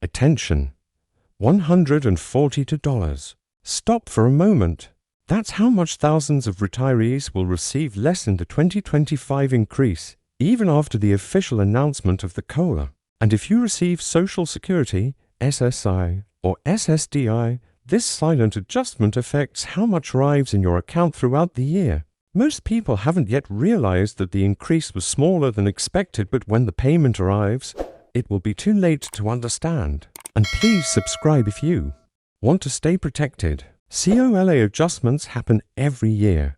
Attention! $142. Stop for a moment. That's how much thousands of retirees will receive less in the 2025 increase, even after the official announcement of the COLA. And if you receive Social Security, SSI, or SSDI, this silent adjustment affects how much arrives in your account throughout the year. Most people haven't yet realized that the increase was smaller than expected, but when the payment arrives, it will be too late to understand. And please subscribe if you want to stay protected. COLA adjustments happen every year,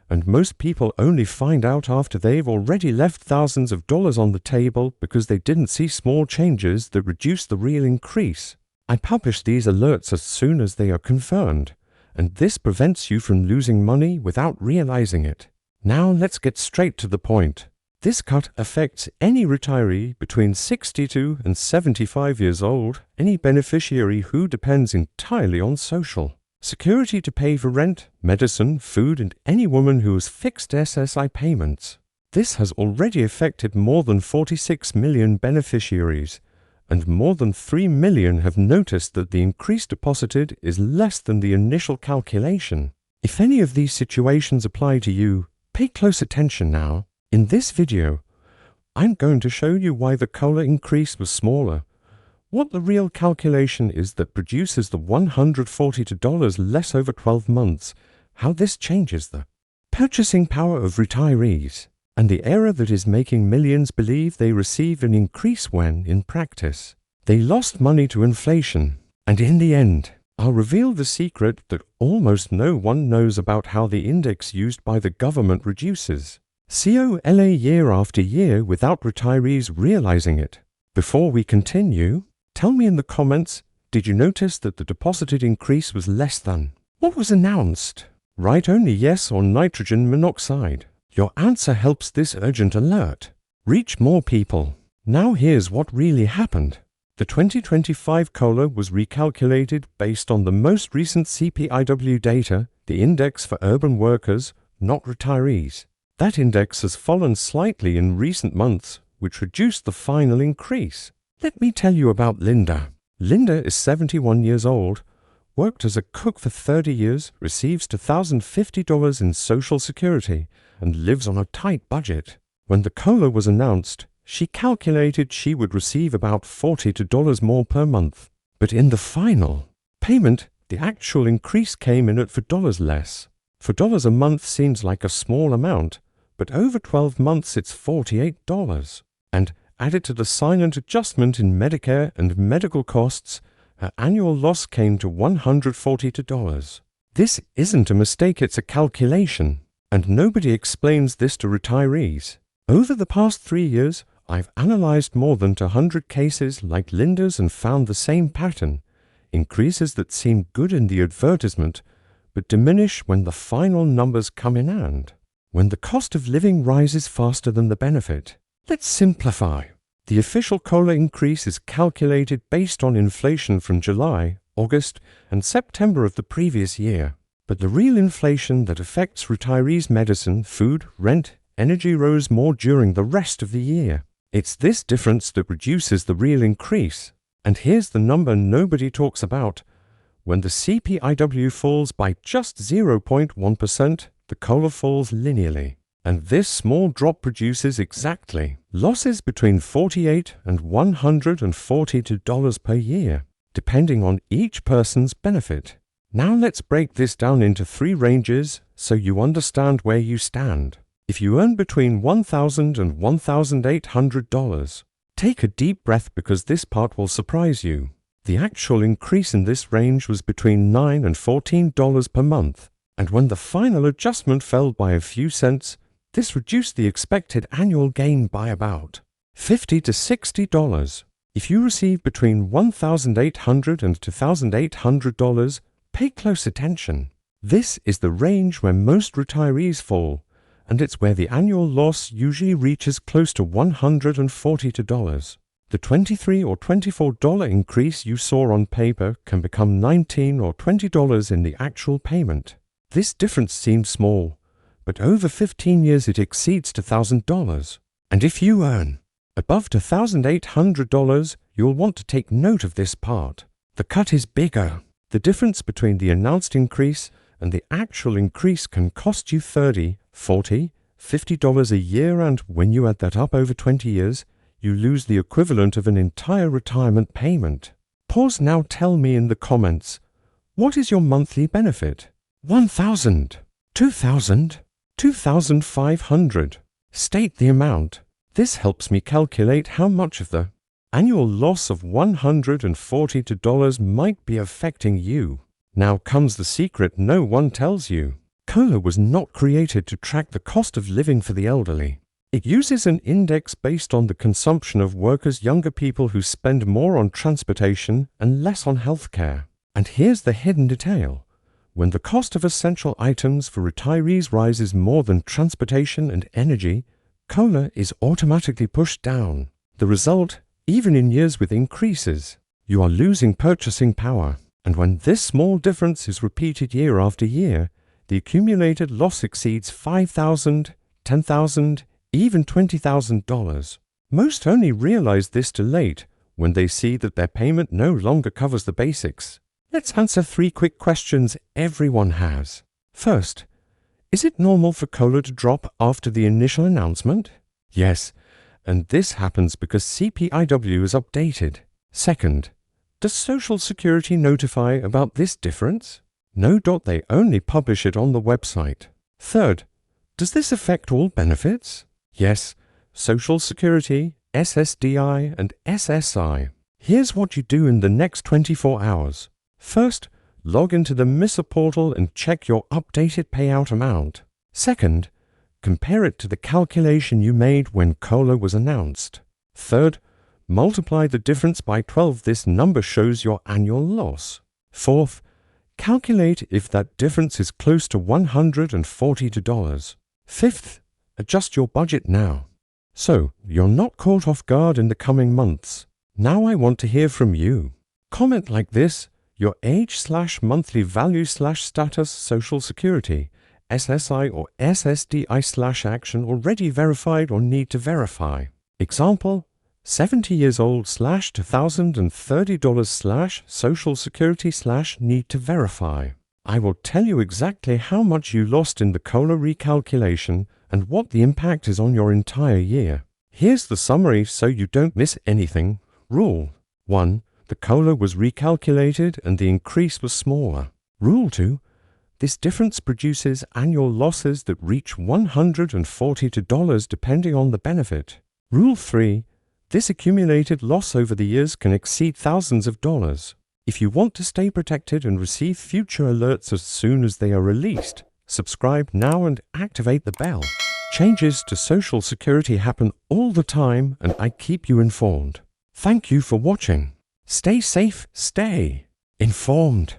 and most people only find out after they've already left thousands of dollars on the table because they didn't see small changes that reduce the real increase. I publish these alerts as soon as they are confirmed, and this prevents you from losing money without realizing it. Now let's get straight to the point. This cut affects any retiree between 62 and 75 years old, any beneficiary who depends entirely on Social Security to pay for rent, medicine, food, and any woman who has fixed SSI payments. This has already affected more than 46 million beneficiaries, and more than 3 million have noticed that the increase deposited is less than the initial calculation. If any of these situations apply to you, pay close attention now. In this video, I'm going to show you why the COLA increase was smaller, what the real calculation is that produces the $142 less over 12 months, how this changes the purchasing power of retirees, and the error that is making millions believe they receive an increase when, in practice, they lost money to inflation. And in the end, I'll reveal the secret that almost no one knows about how the index used by the government reduces COLA year after year without retirees realizing it. Before we continue, tell me in the comments, did you notice that the deposited increase was less than what was announced? Write only yes or nitrogen monoxide. Your answer helps this urgent alert reach more people. Now here's what really happened. The 2025 COLA was recalculated based on the most recent CPIW data, the index for urban workers, not retirees. That index has fallen slightly in recent months, which reduced the final increase. Let me tell you about Linda. Linda is 71 years old, worked as a cook for 30 years, receives $2,050 in Social Security, and lives on a tight budget. When the COLA was announced, she calculated she would receive about $42 more per month. But in the final payment, the actual increase came in at $4 less. $4 a month seems like a small amount, but over 12 months it's $48. And added to the silent adjustment in Medicare and medical costs, her annual loss came to $142. This isn't a mistake, it's a calculation. And nobody explains this to retirees. Over the past 3 years, I've analyzed more than 200 cases like Linda's and found the same pattern. Increases that seem good in the advertisement, but diminish when the final numbers come in hand. When the cost of living rises faster than the benefit. Let's simplify. The official COLA increase is calculated based on inflation from July, August, and September of the previous year. But the real inflation that affects retirees' medicine, food, rent, energy rose more during the rest of the year. It's this difference that reduces the real increase. And here's the number nobody talks about. When the CPIW falls by just 0.1%, the COLA falls linearly. And this small drop produces exactly losses between $48 and $142 per year, depending on each person's benefit. Now let's break this down into 3 ranges so you understand where you stand. If you earn between $1,000 and $1,800, take a deep breath because this part will surprise you. The actual increase in this range was between $9 and $14 per month, and when the final adjustment fell by a few cents, this reduced the expected annual gain by about $50 to $60. If you receive between $1,800 and $2,800, pay close attention. This is the range where most retirees fall, and it's where the annual loss usually reaches close to $142. The $23 or $24 increase you saw on paper can become $19 or $20 in the actual payment. This difference seems small, but over 15 years it exceeds $1,000. And if you earn Above $2,800, you'll want to take note of this part. The cut is bigger. The difference between the announced increase and the actual increase can cost you $30, $40, $50 a year, and when you add that up over 20 years, you lose the equivalent of an entire retirement payment. Pause now. Tell me in the comments, what is your monthly benefit? $1,000, $2,000, $2,500. State the amount. This helps me calculate how much of the annual loss of $140 might be affecting you. Now comes the secret no one tells you. COLA was not created to track the cost of living for the elderly. It uses an index based on the consumption of workers, younger people who spend more on transportation and less on healthcare. And here's the hidden detail. When the cost of essential items for retirees rises more than transportation and energy, COLA is automatically pushed down. The result, even in years with increases, you are losing purchasing power. And when this small difference is repeated year after year, the accumulated loss exceeds $5,000, $10,000, even $20,000. Most only realize this too late when they see that their payment no longer covers the basics. Let's answer 3 quick questions everyone has. First, is it normal for COLA to drop after the initial announcement? Yes, and this happens because CPIW is updated. Second, does Social Security notify about this difference? No. They only publish it on the website. Third, does this affect all benefits? Yes, Social Security, SSDI, and SSI. Here's what you do in the next 24 hours. First, log into the MISA portal and check your updated payout amount. Second, compare it to the calculation you made when COLA was announced. Third, multiply the difference by 12. This number shows your annual loss. Fourth, calculate if that difference is close to $140. Fifth, adjust your budget now, so you're not caught off guard in the coming months. Now I want to hear from you. Comment like this: your age/monthly value/status, Social Security, SSI or SSDI/action already verified or need to verify. Example: 70 years old $2,030 Social Security need to verify. I will tell you exactly how much you lost in the COLA recalculation and what the impact is on your entire year. Here's the summary so you don't miss anything. Rule 1. The COLA was recalculated and the increase was smaller. Rule 2. This difference produces annual losses that reach $140 depending on the benefit. Rule 3. This accumulated loss over the years can exceed thousands of dollars. If you want to stay protected and receive future alerts as soon as they are released, subscribe now and activate the bell. Changes to Social Security happen all the time and I keep you informed. Thank you for watching. Stay safe, stay informed.